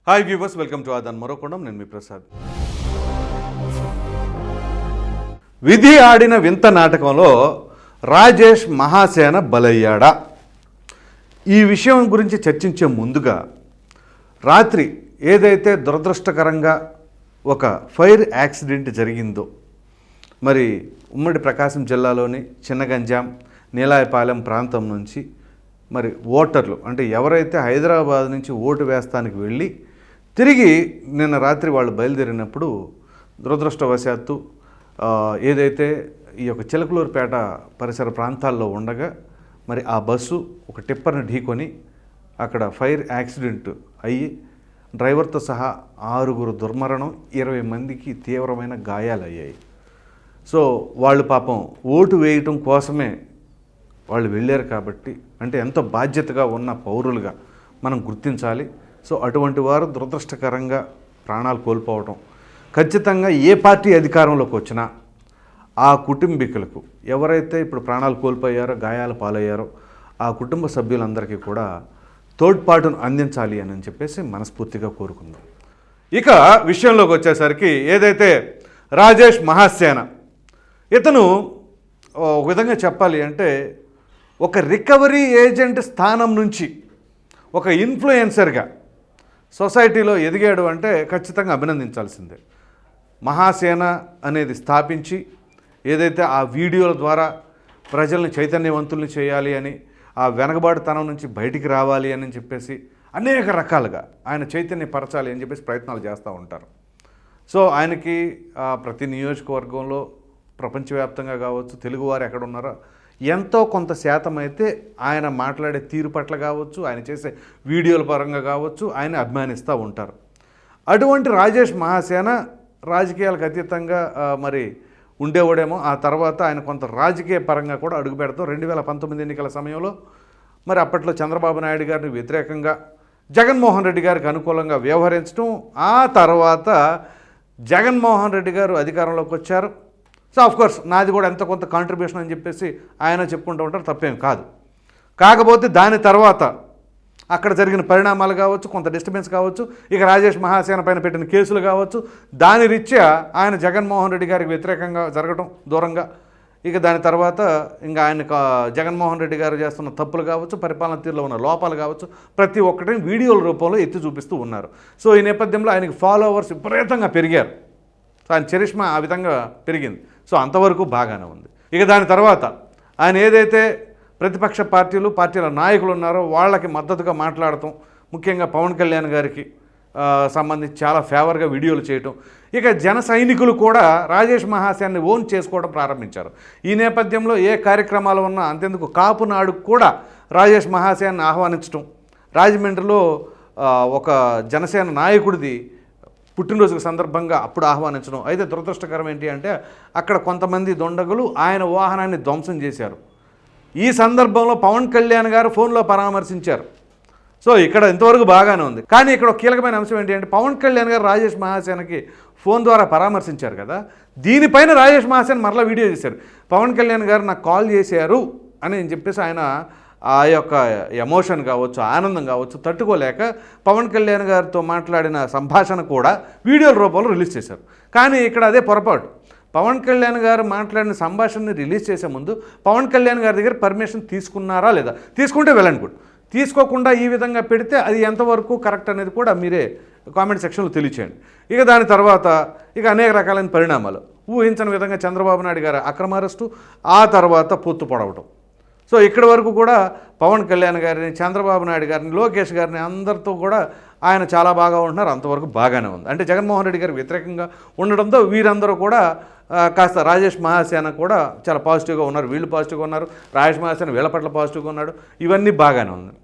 Hi viewers, welcome to ఆదాన్ మరోకొండం. నేను మీ ప్రసాద్. విధి ఆడిన వింత నాటకంలో రాజేష్ మహాసేన బలయ్యాడా? ఈ విషయం గురించి చర్చించే ముందుగా రాత్రి ఏదైతే దురదృష్టకరంగా ఒక ఫైర్ యాక్సిడెంట్ జరిగిందో, మరి ఉమ్మడి ప్రకాశం జిల్లాలోని చిన్నగంజాం నీలాయపాలెం ప్రాంతం నుంచి మరి ఓటర్లు అంటే ఎవరైతే హైదరాబాద్ నుంచి ఓటు వేస్తానికి వెళ్ళి తిరిగి నిన్న రాత్రి వాళ్ళు బయలుదేరినప్పుడు దురదృష్టవశాత్తు ఏదైతే ఈ యొక్క చిలకలూరుపేట పరిసర ప్రాంతాల్లో ఉండగా మరి ఆ బస్సు ఒక టిప్పర్ని ఢీకొని అక్కడ ఫైర్ యాక్సిడెంట్ అయ్యి డ్రైవర్తో సహా 6 దుర్మరణం, 20 మందికి తీవ్రమైన గాయాలయ్యాయి. సో వాళ్ళు పాపం ఓటు వేయటం కోసమే వాళ్ళు వెళ్ళారు కాబట్టి అంటే ఎంతో బాధ్యతగా ఉన్న పౌరులుగా మనం గుర్తించాలి. సో అటువంటి వారు దురదృష్టకరంగా ప్రాణాలు కోల్పోవటం ఖచ్చితంగా ఏ పార్టీ అధికారంలోకి వచ్చినా ఆ కుటుంబీకులకు ఎవరైతే ఇప్పుడు ప్రాణాలు కోల్పోయారో, గాయాలు పాలయ్యారో ఆ కుటుంబ సభ్యులందరికీ కూడా తోడ్పాటును అందించాలి అని చెప్పేసి మనస్ఫూర్తిగా కోరుకుందాం. ఇక విషయంలోకి వచ్చేసరికి ఏదైతే రాజేష్ మహాసేన ఇతను ఒక విధంగా చెప్పాలి అంటే ఒక రికవరీ ఏజెంట్ స్థానం నుంచి ఒక ఇన్ఫ్లుయెన్సర్గా సొసైటీలో ఎదిగాడు అంటే ఖచ్చితంగా అభినందించాల్సిందే. మహాసేన అనేది స్థాపించి ఏదైతే ఆ వీడియోల ద్వారా ప్రజల్ని చైతన్యవంతుల్ని చేయాలి అని, ఆ వెనకబాటుతనం నుంచి బయటికి రావాలి అని చెప్పేసి అనేక రకాలుగా ఆయన చైతన్యపరచాలి అని చెప్పేసి ప్రయత్నాలు చేస్తూ ఉంటారు. సో ఆయనకి ప్రతి నియోజకవర్గంలో ప్రపంచవ్యాప్తంగా కావచ్చు, తెలుగువారు ఎక్కడ ఉన్నారో ఎంతో కొంత శాతం అయితే ఆయన మాట్లాడే తీరు పట్ల కావచ్చు, ఆయన చేసే వీడియోల పరంగా కావచ్చు ఆయన అభిమానిస్తూ ఉంటారు. అటువంటి రాజేష్ మహాసేన రాజకీయాలకు అతీతంగా మరి ఉండేవాడేమో. ఆ తర్వాత ఆయన కొంత రాజకీయ పరంగా కూడా అడుగు పెడతాం. 2019 ఎన్నికల సమయంలో మరి అప్పట్లో చంద్రబాబు నాయుడు గారిని వ్యతిరేకంగా జగన్మోహన్ రెడ్డి గారికి అనుకూలంగా వ్యవహరించడం, ఆ తర్వాత జగన్మోహన్ రెడ్డి గారు అధికారంలోకి వచ్చారు. సో ఆఫ్కోర్స్ నాది కూడా ఎంతో కొంత కాంట్రిబ్యూషన్ అని చెప్పేసి ఆయన చెప్పుకుంటూ ఉంటారు, తప్పేం కాదు. కాకపోతే దాని తర్వాత అక్కడ జరిగిన పరిణామాలు కావచ్చు, కొంత డిస్టర్బెన్స్ కావచ్చు, ఇక రాజేష్ మహాసేన పైన పెట్టిన కేసులు కావచ్చు, దాని రీత్యా ఆయన జగన్మోహన్ రెడ్డి గారికి వ్యతిరేకంగా జరగడం దూరంగా, ఇక దాని తర్వాత ఇంకా ఆయన జగన్మోహన్ రెడ్డి గారు చేస్తున్న తప్పులు కావచ్చు, పరిపాలన తీరులో ఉన్న లోపాలు కావచ్చు, ప్రతి ఒక్కటిని వీడియోల రూపంలో ఎత్తి చూపిస్తూ ఉన్నారు. సో ఈ నేపథ్యంలో ఆయనకి ఫాలోవర్స్ విపరీతంగా పెరిగారు. సో ఆయన చరిష్మా ఆ విధంగా పెరిగింది. సో అంతవరకు బాగానే ఉంది. ఇక దాని తర్వాత ఆయన ఏదైతే ప్రతిపక్ష పార్టీల నాయకులు ఉన్నారో వాళ్ళకి మద్దతుగా మాట్లాడటం, ముఖ్యంగా పవన్ కళ్యాణ్ గారికి సంబంధించి చాలా ఫేవర్గా వీడియోలు చేయటం, ఇక జన సైనికులు కూడా రాజేష్ మహాసేన్ని ఓన్ చేసుకోవడం ప్రారంభించారు. ఈ నేపథ్యంలో ఏ కార్యక్రమాలు ఉన్నా అంతేందుకు కాపు నాడుకు కూడా రాజేష్ మహాసేన్ని ఆహ్వానించడం, రాజమండ్రిలో ఒక జనసేన నాయకుడిది పుట్టినరోజు సందర్భంగా అప్పుడు ఆహ్వానించడం. అయితే దురదృష్టకరం ఏంటి అంటే అక్కడ కొంతమంది దొండగులు ఆయన వాహనాన్ని ధ్వంసం చేశారు. ఈ సందర్భంలో పవన్ కళ్యాణ్ గారు ఫోన్లో పరామర్శించారు. సో ఇక్కడ ఇంతవరకు బాగానే ఉంది. కానీ ఇక్కడ ఒక కీలకమైన అంశం ఏంటి అంటే పవన్ కళ్యాణ్ గారు రాజేష్ మహాసేనకి ఫోన్ ద్వారా పరామర్శించారు కదా, దీనిపైన రాజేష్ మహాసేన మరలా వీడియో చేశారు. పవన్ కళ్యాణ్ గారు నాకు కాల్ చేశారు అని చెప్పేసి ఆయన ఆ యొక్క ఎమోషన్ కావచ్చు, ఆనందం కావచ్చు తట్టుకోలేక పవన్ కళ్యాణ్ గారితో మాట్లాడిన సంభాషణ కూడా వీడియోల రూపంలో రిలీజ్ చేశారు. కానీ ఇక్కడ అదే పొరపాటు. పవన్ కళ్యాణ్ గారు మాట్లాడిన సంభాషణని రిలీజ్ చేసే ముందు పవన్ కళ్యాణ్ గారి దగ్గర పర్మిషన్ తీసుకున్నారా లేదా, తీసుకుంటే వెళ్ళండి కూడా, తీసుకోకుండా ఈ విధంగా పెడితే అది ఎంతవరకు కరెక్ట్ అనేది కూడా మీరే కామెంట్ సెక్షన్లో తెలియచేయండి. ఇక దాని తర్వాత ఇక అనేక రకాలైన పరిణామాలు, ఊహించని విధంగా చంద్రబాబు నాయుడు గారు అక్రమ అరెస్టు, ఆ తర్వాత పొత్తు పొడవటం. సో ఇక్కడి వరకు కూడా పవన్ కళ్యాణ్ గారిని, చంద్రబాబు నాయుడు గారిని, లోకేష్ గారిని అందరితో కూడా ఆయన చాలా బాగా ఉంటున్నారు. అంతవరకు బాగానే ఉంది. అంటే జగన్మోహన్ రెడ్డి గారికి వ్యతిరేకంగా ఉండడంతో వీరందరూ కూడా కాస్త రాజేష్ మహాసేన కూడా చాలా పాజిటివ్గా ఉన్నారు. వీళ్ళు పాజిటివ్గా ఉన్నారు, రాజేష్ మహాసేన వీళ్ళ పట్ల పాజిటివ్గా ఉన్నాడు. ఇవన్నీ బాగానే ఉంది.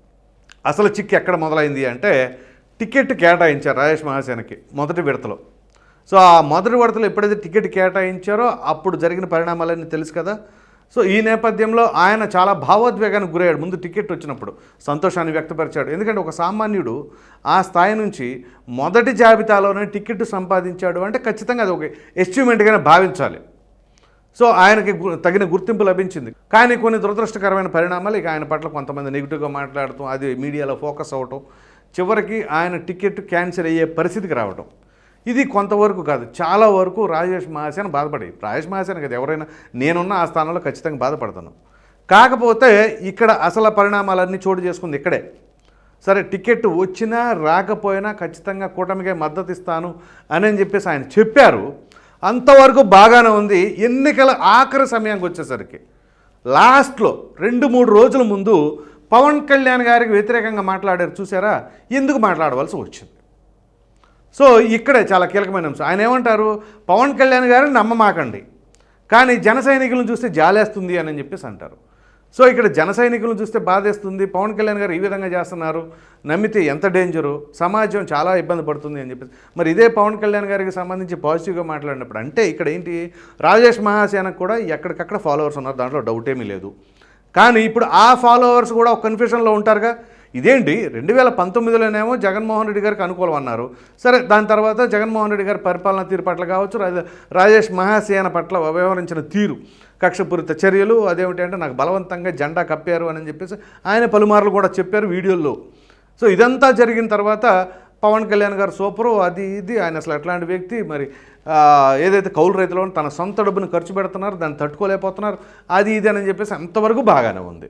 అసలు చిక్కు ఎక్కడ మొదలైంది అంటే టికెట్ కేటాయించారు రాజేష్ మహాసేనకి మొదటి విడతలో. సో ఆ మొదటి విడతలో ఎప్పుడైతే టికెట్ కేటాయించారో అప్పుడు జరిగిన పరిణామాలన్నీ తెలుసు కదా. సో ఈ నేపథ్యంలో ఆయన చాలా భావోద్వేగానికి గురయ్యాడు. ముందు టికెట్ వచ్చినప్పుడు సంతోషాన్ని వ్యక్తపరిచాడు. ఎందుకంటే ఒక సామాన్యుడు ఆ స్థాయి నుంచి మొదటి జాబితాలోనే టికెట్ సంపాదించాడు అంటే ఖచ్చితంగా అది ఒక అచీవ్మెంట్గానే భావించాలి. సో ఆయనకి తగిన గుర్తింపు లభించింది. కానీ కొన్ని దురదృష్టకరమైన పరిణామాలు ఇక ఆయన పట్ల కొంతమంది నెగిటివ్గా మాట్లాడటం, అది మీడియాలో ఫోకస్ అవ్వటం, చివరికి ఆయన టికెట్ క్యాన్సిల్ అయ్యే పరిస్థితికి రావడం, ఇది కొంతవరకు కాదు చాలా వరకు రాజేష్ మహాసేన బాధపడేది. రాజేష్ మహాసేన కదా, ఎవరైనా నేనున్న ఆ స్థానంలో ఖచ్చితంగా బాధపడతాను. కాకపోతే ఇక్కడ అసలు పరిణామాలన్నీ చోటు చేసుకుంది ఇక్కడే. సరే, టికెట్ వచ్చినా రాకపోయినా ఖచ్చితంగా కూటమికే మద్దతు ఇస్తాను అని చెప్పేసి ఆయన చెప్పారు. అంతవరకు బాగానే ఉంది. ఎన్నికల ఆఖరి సమయానికి వచ్చేసరికి లాస్ట్లో 2-3 రోజుల ముందు పవన్ కళ్యాణ్ గారికి వ్యతిరేకంగా మాట్లాడారు చూసారా, ఎందుకు మాట్లాడవలసి వచ్చింది. సో ఇక్కడే చాలా కీలకమైన అంశం. ఆయన ఏమంటారు, పవన్ కళ్యాణ్ గారిని నమ్మమాకండి కానీ జన సైనికులను చూస్తే జాలేస్తుంది అని చెప్పేసి అంటారు. సో ఇక్కడ జన సైనికులను చూస్తే బాధేస్తుంది, పవన్ కళ్యాణ్ గారు ఈ విధంగా చేస్తున్నారు, నమ్మితే ఎంత డేంజరు, సమాజం చాలా ఇబ్బంది పడుతుంది అని చెప్పేసి. మరి ఇదే పవన్ కళ్యాణ్ గారికి సంబంధించి పాజిటివ్గా మాట్లాడినప్పుడు అంటే ఇక్కడ ఏంటి, రాజేష్ మహాసేనకు కూడా ఎక్కడికక్కడ ఫాలోవర్స్ ఉన్నారు, దాంట్లో డౌట్ ఏమీ లేదు. కానీ ఇప్పుడు ఆ ఫాలోవర్స్ కూడా ఒక కన్ఫ్యూషన్లో ఉంటారుగా, ఇదేంటి 2019లోనేమో జగన్మోహన్ రెడ్డి గారికి అనుకూలం అన్నారు. సరే, దాని తర్వాత జగన్మోహన్ రెడ్డి గారి పరిపాలన తీరు పట్ల కావచ్చు, రాజేష్ మహాసేన పట్ల వ్యవహరించిన తీరు, కక్షపూరిత చర్యలు, అదేమిటి అంటే నాకు బలవంతంగా జెండా కప్పారు అని చెప్పేసి ఆయన పలుమార్లు కూడా చెప్పారు వీడియోల్లో. సో ఇదంతా జరిగిన తర్వాత పవన్ కళ్యాణ్ గారు సూపరు, అది ఇది, ఆయన అసలు ఎట్లాంటి వ్యక్తి, మరి ఏదైతే కౌలు రైతులో తన సొంత డబ్బును ఖర్చు పెడుతున్నారు, దాన్ని తట్టుకోలేకపోతున్నారు, అది ఇది అని చెప్పేసి అంతవరకు బాగానే ఉంది.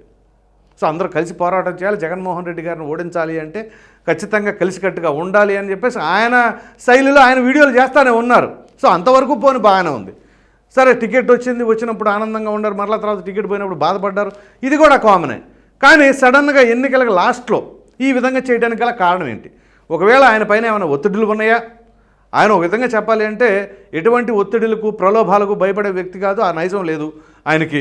సో అందరూ కలిసి పోరాటం చేయాలి, జగన్మోహన్ రెడ్డి గారిని ఓడించాలి అంటే ఖచ్చితంగా కలిసికట్టుగా ఉండాలి అని చెప్పేసి ఆయన శైలిలో ఆయన వీడియోలు చేస్తూనే ఉన్నారు. సో అంతవరకు పోని బాగానే ఉంది. సరే, టికెట్ వచ్చినప్పుడు ఆనందంగా ఉన్నారు, మరలా తర్వాత టికెట్ పోయినప్పుడు బాధపడ్డారు, ఇది కూడా కామనే. కానీ సడన్గా ఎన్నికలకు లాస్ట్లో ఈ విధంగా చేయడానికి గల కారణం ఏంటి? ఒకవేళ ఆయన పైన ఏమైనా ఒత్తిడులు ఉన్నాయా? ఆయన ఒక విధంగా చెప్పాలి అంటే ఎటువంటి ఒత్తిడులకు ప్రలోభాలకు భయపడే వ్యక్తి కాదు, ఆ నైజం లేదు ఆయనకి.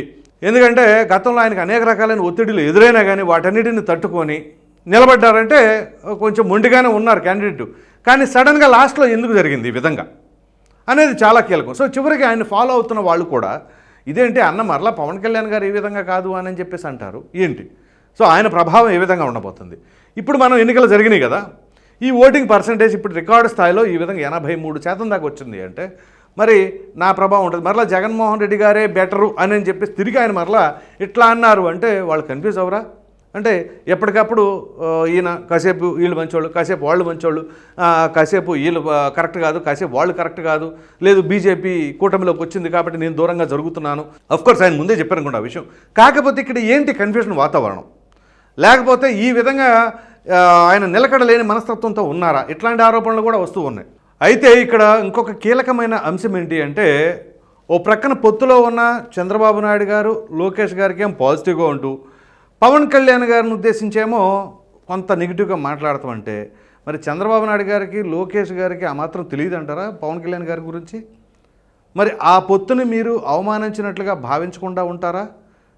ఎందుకంటే గతంలో ఆయనకు అనేక రకాలైన ఒత్తిడులు ఎదురైనా కానీ వాటన్నిటిని తట్టుకొని నిలబడ్డారంటే కొంచెం మొండిగానే ఉన్నారు క్యాండిడేట్. కానీ సడన్గా లాస్ట్లో ఎందుకు జరిగింది ఈ విధంగా అనేది చాలా కీలకం. సో చివరికి ఆయన ఫాలో అవుతున్న వాళ్ళు కూడా ఇదేంటి అన్న మరలా పవన్ కళ్యాణ్ గారు ఈ విధంగా కాదు అని చెప్పేసి అంటారు ఏంటి. సో ఆయన ప్రభావం ఏ విధంగా ఉండబోతుంది? ఇప్పుడు మనం ఎన్నికలు జరిగినాయి కదా, ఈ ఓటింగ్ పర్సంటేజ్ ఇప్పుడు రికార్డు స్థాయిలో ఈ విధంగా 83% దాకా వచ్చింది అంటే మరి నా ప్రభావం ఉంటుంది. మరలా జగన్మోహన్ రెడ్డి గారే బెటరు అని చెప్పేసి తిరిగి ఆయన మరలా ఇట్లా అన్నారు అంటే వాళ్ళు కన్ఫ్యూజ్ అవరా? అంటే ఎప్పటికప్పుడు ఈయన కాసేపు వీళ్ళు మంచోళ్ళు, కాసేపు వాళ్ళు మంచోళ్ళు, కాసేపు వీళ్ళు కరెక్ట్ కాదు, కాసేపు వాళ్ళు కరెక్ట్ కాదు, లేదు బీజేపీ కూటమిలోకి వచ్చింది కాబట్టి నేను దూరంగా జరుగుతున్నాను. అఫ్కోర్స్ ఆయన ముందే చెప్పారనుకోండి ఆ విషయం. కాకపోతే ఇక్కడ ఏంటి కన్ఫ్యూజన్ వాతావరణం, లేకపోతే ఈ విధంగా ఆయన నిలకడలేని మనస్తత్వంతో ఉన్నారా? ఇట్లాంటి ఆరోపణలు కూడా వస్తూ ఉన్నాయి. అయితే ఇక్కడ ఇంకొక కీలకమైన అంశం ఏంటి అంటే ఓ ప్రక్కన పొత్తులో ఉన్న చంద్రబాబు నాయుడు గారు, లోకేష్ గారికి ఏం పాజిటివ్గా ఉంటూ పవన్ కళ్యాణ్ గారిని ఉద్దేశించేమో కొంత నెగిటివ్గా మాట్లాడతామంటే మరి చంద్రబాబు నాయుడు గారికి, లోకేష్ గారికి ఆ మాత్రం తెలియదు అంటారా పవన్ కళ్యాణ్ గారి గురించి? మరి ఆ పొత్తుని మీరు అవమానించినట్లుగా భావించకుండా ఉంటారా?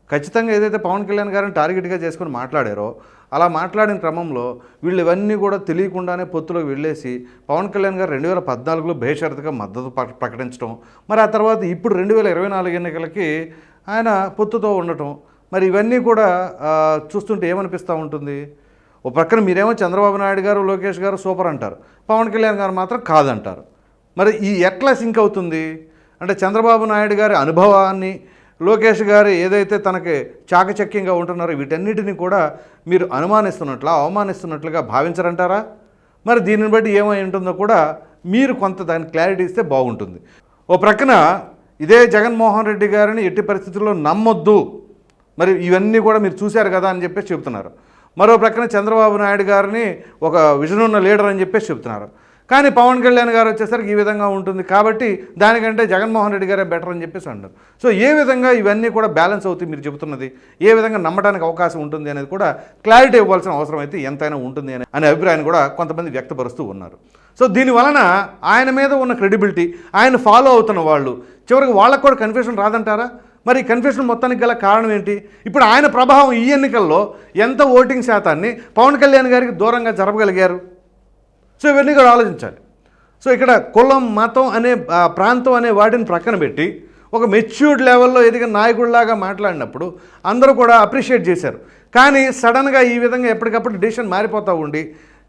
ఖచ్చితంగా ఏదైతే పవన్ కళ్యాణ్ గారిని టార్గెట్గా చేసుకుని మాట్లాడారో అలా మాట్లాడిన క్రమంలో వీళ్ళు ఇవన్నీ కూడా తెలియకుండానే పొత్తులోకి వెళ్ళేసి పవన్ కళ్యాణ్ గారు 2014లో బేషరతుగా మద్దతు ప్రకటించడం, మరి ఆ తర్వాత ఇప్పుడు 2024 ఎన్నికలకి ఆయన పొత్తుతో ఉండటం, మరి ఇవన్నీ కూడా చూస్తుంటే ఏమనిపిస్తూ ఉంటుంది? ఓ ప్రక్కన మీరేమో చంద్రబాబు నాయుడు గారు, లోకేష్ గారు సూపర్ అంటారు, పవన్ కళ్యాణ్ గారు మాత్రం కాదంటారు. మరి ఈ ఎట్లా సింక్ అవుతుంది? అంటే చంద్రబాబు నాయుడు గారి అనుభవాన్ని, లోకేష్ గారు ఏదైతే తనకి చాకచక్యంగా ఉంటున్నారో వీటన్నిటిని కూడా మీరు అనుమానిస్తున్నట్లా, అవమానిస్తున్నట్లుగా భావించరంటారా? మరి దీనిని బట్టి ఏమై ఉంటుందో కూడా మీరు కొంత దాని క్లారిటీ ఇస్తే బాగుంటుంది. ఓ ప్రక్కన ఇదే జగన్మోహన్ రెడ్డి గారిని ఎట్టి పరిస్థితుల్లో నమ్మొద్దు, మరి ఇవన్నీ కూడా మీరు చూశారు కదా అని చెప్పేసి చెబుతున్నారు. మరో ప్రక్కన చంద్రబాబు నాయుడు గారిని ఒక విజన్ ఉన్న లీడర్ అని చెప్పేసి చెబుతున్నారు. కానీ పవన్ కళ్యాణ్ గారు వచ్చేసరికి ఈ విధంగా ఉంటుంది కాబట్టి దానికంటే జగన్మోహన్ రెడ్డి గారే బెటర్ అని చెప్పేసి అంటారు. సో ఏ విధంగా ఇవన్నీ కూడా బ్యాలెన్స్ అవుతాయి మీరు చెబుతున్నది, ఏ విధంగా నమ్మడానికి అవకాశం ఉంటుంది అనేది కూడా క్లారిటీ ఇవ్వాల్సిన అవసరం అయితే ఎంతైనా ఉంటుంది అనే అభిప్రాయాన్ని కూడా కొంతమంది వ్యక్తపరుస్తూ ఉన్నారు. సో దీనివలన ఆయన మీద ఉన్న క్రెడిబిలిటీ, ఆయన ఫాలో అవుతున్న వాళ్ళు చివరికి వాళ్ళకు కూడా కన్ఫ్యూషన్ రాదంటారా? మరి కన్ఫ్యూషన్ మొత్తానికి గల కారణం ఏంటి? ఇప్పుడు ఆయన ప్రభావం ఈ ఎన్నికల్లో ఎంత ఓటింగ్ శాతాన్ని పవన్ కళ్యాణ్ గారికి దూరంగా జరపగలిగారు? సో ఇవన్నీ కూడా ఆలోచించాలి. సో ఇక్కడ కులం, మతం అనే ప్రాంతం అనే వాటిని ప్రక్కన పెట్టి ఒక మెచ్యూర్డ్ లెవెల్లో ఎదిగిన నాయకుడిలాగా మాట్లాడినప్పుడు అందరూ కూడా అప్రిషియేట్ చేశారు. కానీ సడన్గా ఈ విధంగా ఎప్పటికప్పుడు డిసిషన్ మారిపోతూ ఉండి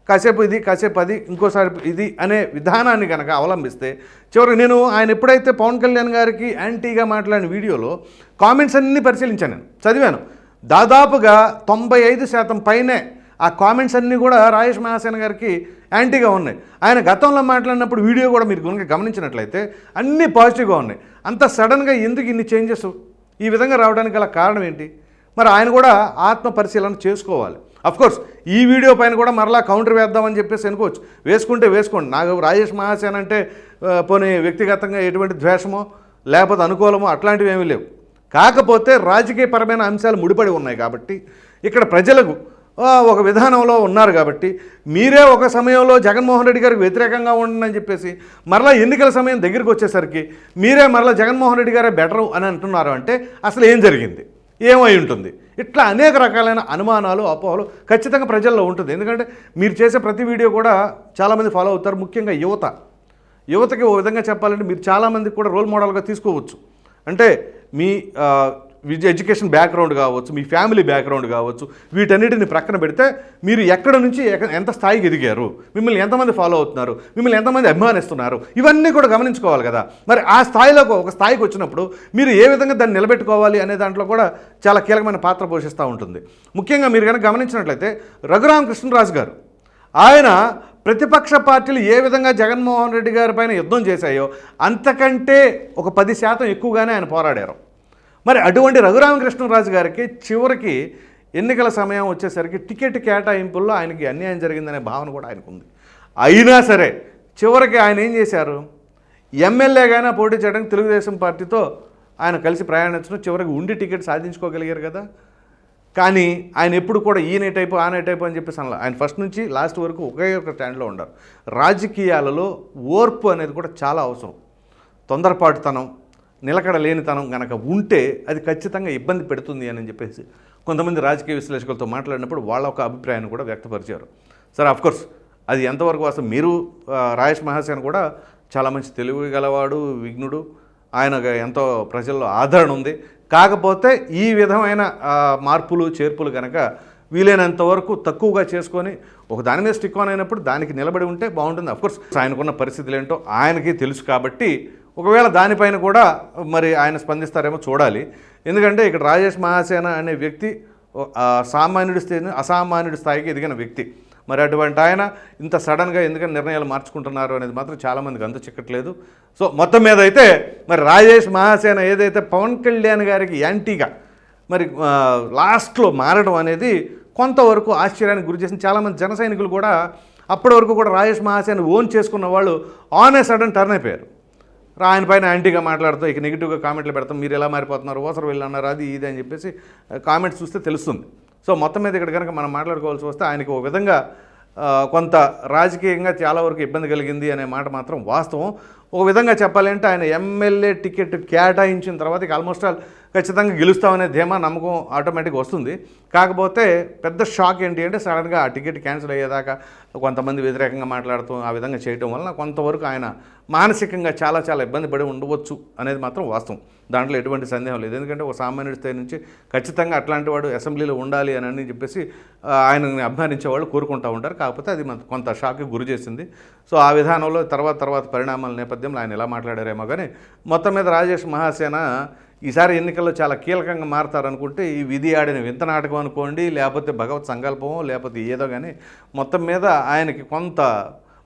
కాసేపు ఇది, కాసేపు అది, ఇంకోసారి ఇది అనే విధానాన్ని కనుక అవలంబిస్తే చివరికి నేను ఆయన ఎప్పుడైతే పవన్ కళ్యాణ్ గారికి యాంటీగా మాట్లాడిన వీడియోలో కామెంట్స్ అన్నీ పరిశీలించాను, నేను చదివాను. దాదాపుగా 95% పైనే ఆ కామెంట్స్ అన్నీ కూడా రాజేష్ మహాసేన గారికి యాంటీగా ఉన్నాయి. ఆయన గతంలో మాట్లాడినప్పుడు వీడియో కూడా మీరు కనుక గమనించినట్లయితే అన్నీ పాజిటివ్గా ఉన్నాయి. అంత సడన్గా ఎందుకు ఇన్ని చేంజెస్ ఈ విధంగా రావడానికి గల కారణం ఏంటి? మరి ఆయన కూడా ఆత్మ పరిశీలన చేసుకోవాలి. అఫ్కోర్స్ ఈ వీడియో పైన కూడా మరలా కౌంటర్ వేద్దామని చెప్పేసి అనుకోవచ్చు. వేసుకోండి. నాకు రాజేష్ మహాసేన అంటే పోనీ వ్యక్తిగతంగా ఎటువంటి ద్వేషమో లేకపోతే అనుకూలమో అట్లాంటివి ఏమీ లేవు. కాకపోతే రాజకీయపరమైన అంశాలు ముడిపడి ఉన్నాయి కాబట్టి ఇక్కడ ప్రజలకు ఒక విధానంలో ఉన్నారు కాబట్టి మీరే ఒక సమయంలో జగన్మోహన్ రెడ్డి గారికి వ్యతిరేకంగా ఉండని చెప్పేసి మరలా ఎన్నికల సమయం దగ్గరికి వచ్చేసరికి మీరే మరలా జగన్మోహన్ రెడ్డి గారే బెటరు అని అంటున్నారు అంటే అసలు ఏం జరిగింది, ఏమై ఉంటుంది? ఇట్లా అనేక రకాలైన అనుమానాలు, అపోహలు ఖచ్చితంగా ప్రజల్లో ఉంటుంది. ఎందుకంటే మీరు చేసే ప్రతి వీడియో కూడా చాలామంది ఫాలో అవుతారు. ముఖ్యంగా యువతకి ఓ విధంగా చెప్పాలంటే మీరు చాలామందికి కూడా రోల్ మోడల్గా తీసుకోవచ్చు. అంటే మీ ఎడ్యుకేషన్ బ్యాక్గ్రౌండ్ కావచ్చు, మీ ఫ్యామిలీ బ్యాక్గ్రౌండ్ కావచ్చు, వీటన్నిటిని ప్రక్కన పెడితే మీరు ఎక్కడ నుంచి ఎంత స్థాయికి ఎదిగారు, మిమ్మల్ని ఎంతమంది ఫాలో అవుతున్నారు, మిమ్మల్ని ఎంతమంది అభిమానిస్తున్నారు, ఇవన్నీ కూడా గమనించుకోవాలి కదా. మరి ఆ స్థాయిలో ఒక స్థాయికి వచ్చినప్పుడు మీరు ఏ విధంగా దాన్ని నిలబెట్టుకోవాలి అనే దాంట్లో కూడా చాలా కీలకమైన పాత్ర పోషిస్తూ ఉంటుంది. ముఖ్యంగా మీరు కనుక గమనించినట్లయితే రఘురామకృష్ణరాజు గారు ఆయన ప్రతిపక్ష పార్టీలు ఏ విధంగా జగన్మోహన్ రెడ్డి గారి పైన యుద్ధం చేశాయో అంతకంటే ఒక 10% ఎక్కువగానే ఆయన పోరాడారు. మరి అటువంటి రఘురామకృష్ణరాజు గారికి చివరికి ఎన్నికల సమయం వచ్చేసరికి టికెట్ కేటాయింపుల్లో ఆయనకి అన్యాయం జరిగిందనే భావన కూడా ఆయనకు ఉంది. అయినా సరే చివరికి ఆయన ఏం చేశారు, ఎమ్మెల్యేగానే పోటీ చేయడానికి తెలుగుదేశం పార్టీతో ఆయన కలిసి ప్రయాణించడం, చివరికి ఉండి టికెట్ సాధించుకోగలిగారు కదా. కానీ ఆయన ఎప్పుడు కూడా ఈయన టైపు ఆనే టైపు అని చెప్పేసి అలా ఆయన ఫస్ట్ నుంచి లాస్ట్ వరకు ఒకే ఒక స్టాండ్లో ఉండారు. రాజకీయాలలో ఓర్పు అనేది కూడా చాలా అవసరం. తొందరపాటుతనం, నిలకడ లేనితనం కనుక ఉంటే అది ఖచ్చితంగా ఇబ్బంది పెడుతుంది అని చెప్పేసి కొంతమంది రాజకీయ విశ్లేషకులతో మాట్లాడినప్పుడు వాళ్ళ ఒక అభిప్రాయాన్ని కూడా వ్యక్తపరిచారు. సరే, అఫ్కోర్స్ అది ఎంతవరకు అసలు మీరు రాజేష్ మహాసేన కూడా చాలా మంచి తెలివి గలవాడు, విఘ్నుడు, ఆయన ఎంతో ప్రజల్లో ఆదరణ ఉంది. కాకపోతే ఈ విధమైన మార్పులు చేర్పులు కనుక వీలైనంత వరకు తక్కువగా చేసుకొని ఒక దాని మీద స్టిక్ ఆన్ అయినప్పుడు దానికి నిలబడి ఉంటే బాగుంటుంది. అఫ్కోర్స్ ఆయనకున్న పరిస్థితులు ఏంటో ఆయనకి తెలుసు కాబట్టి ఒకవేళ దానిపైన కూడా మరి ఆయన స్పందిస్తారేమో చూడాలి. ఎందుకంటే ఇక్కడ రాజేష్ మహాసేన అనే వ్యక్తి సామాన్యుడి స్థాయి అసామాన్యుడి స్థాయికి ఎదిగిన వ్యక్తి. మరి అటువంటి ఆయన ఇంత సడన్గా ఎందుకని నిర్ణయాలు మార్చుకుంటున్నారు అనేది మాత్రం చాలామందికి అంత చిక్కట్లేదు. సో మొత్తం మీద అయితే మరి రాజేష్ మహాసేన ఏదైతే పవన్ కళ్యాణ్ గారికి యాంటీగా మరి లాస్ట్లో మారడం అనేది కొంతవరకు ఆశ్చర్యానికి గురి చేసింది. చాలామంది జన సైనికులు కూడా అప్పటి వరకు కూడా రాజేష్ మహాసేన ఓన్ చేసుకున్న వాళ్ళు ఆన్ ఏ సడన్ టర్న్ అయిపోయారు. ఆయన పైన యాంటీగా మాట్లాడుతూ ఇక నెగిటివ్గా కామెంట్లు పెడతాం, మీరు ఎలా మారిపోతున్నారు, ఓసరు వెళ్ళన్నారు, అది ఇది అని చెప్పేసి కామెంట్స్ చూస్తే తెలుస్తుంది. సో మొత్తం మీద ఇక్కడ కనుక మనం మాట్లాడుకోవాల్సి వస్తే ఆయనకి ఒక విధంగా కొంత రాజకీయంగా చాలా వరకు ఇబ్బంది కలిగింది అనే మాట మాత్రం వాస్తవం. ఒక విధంగా చెప్పాలంటే ఆయన ఎమ్మెల్యే టికెట్ కేటాయించిన తర్వాత ఇక ఆల్మోస్ట్ ఆల్ ఖచ్చితంగా గెలుస్తామనే ధీమా, నమ్మకం ఆటోమేటిక్గా వస్తుంది. కాకపోతే పెద్ద షాక్ ఏంటి అంటే సడన్గా ఆ టికెట్ క్యాన్సిల్ అయ్యేదాకా కొంతమంది వ్యతిరేకంగా మాట్లాడుతూ ఆ విధంగా చేయటం వలన కొంతవరకు ఆయన మానసికంగా చాలా చాలా ఇబ్బంది పడి ఉండవచ్చు అనేది మాత్రం వాస్తవం. దాంట్లో ఎటువంటి సందేహం లేదు. ఎందుకంటే ఒక సామాన్యుడి స్థాయి నుంచి ఖచ్చితంగా అట్లాంటి వాడు అసెంబ్లీలో ఉండాలి అని చెప్పేసి ఆయనని అభిమానించే వాళ్ళు కోరుకుంటూ ఉంటారు. కాకపోతే అది కొంత షాక్కి గురి చేసింది. సో ఆ విధానంలో తర్వాత పరిణామాల నేపథ్యంలో ఆయన ఎలా మాట్లాడారేమో కానీ మొత్తం మీద రాజేష్ మహాసేన ఈసారి ఎన్నికల్లో చాలా కీలకంగా మారతారనుకుంటే ఈ విధి ఆడిన వింత నాటకం అనుకోండి, లేకపోతే భగవత్ సంకల్పమో, లేకపోతే ఏదో కానీ మొత్తం మీద ఆయనకి కొంత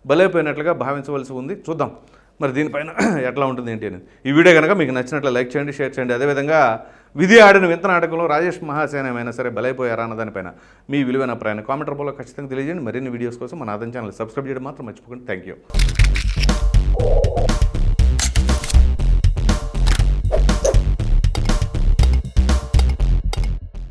బలైపోయినట్లుగా భావించవలసి ఉంది. చూద్దాం మరి దీనిపైన ఎట్లా ఉంటుంది ఏంటి అని. ఈ వీడియో కనుక మీకు నచ్చినట్లు లైక్ చేయండి, షేర్ చేయండి. అదేవిధంగా విధి ఆడిన వింత నాటకంలో రాజేష్ మహాసేన ఏమైనా సరే బలైపోయారా అన్న దానిపైన మీ విలువైన అభిప్రాయాన్ని కామెంట్ రూపంలో ఖచ్చితంగా తెలియజేయండి. మరిన్ని వీడియోస్ కోసం మన ఆదం ఛానల్ సబ్స్క్రైబ్ చేయడం మాత్రం మర్చిపోకండి. Thank you.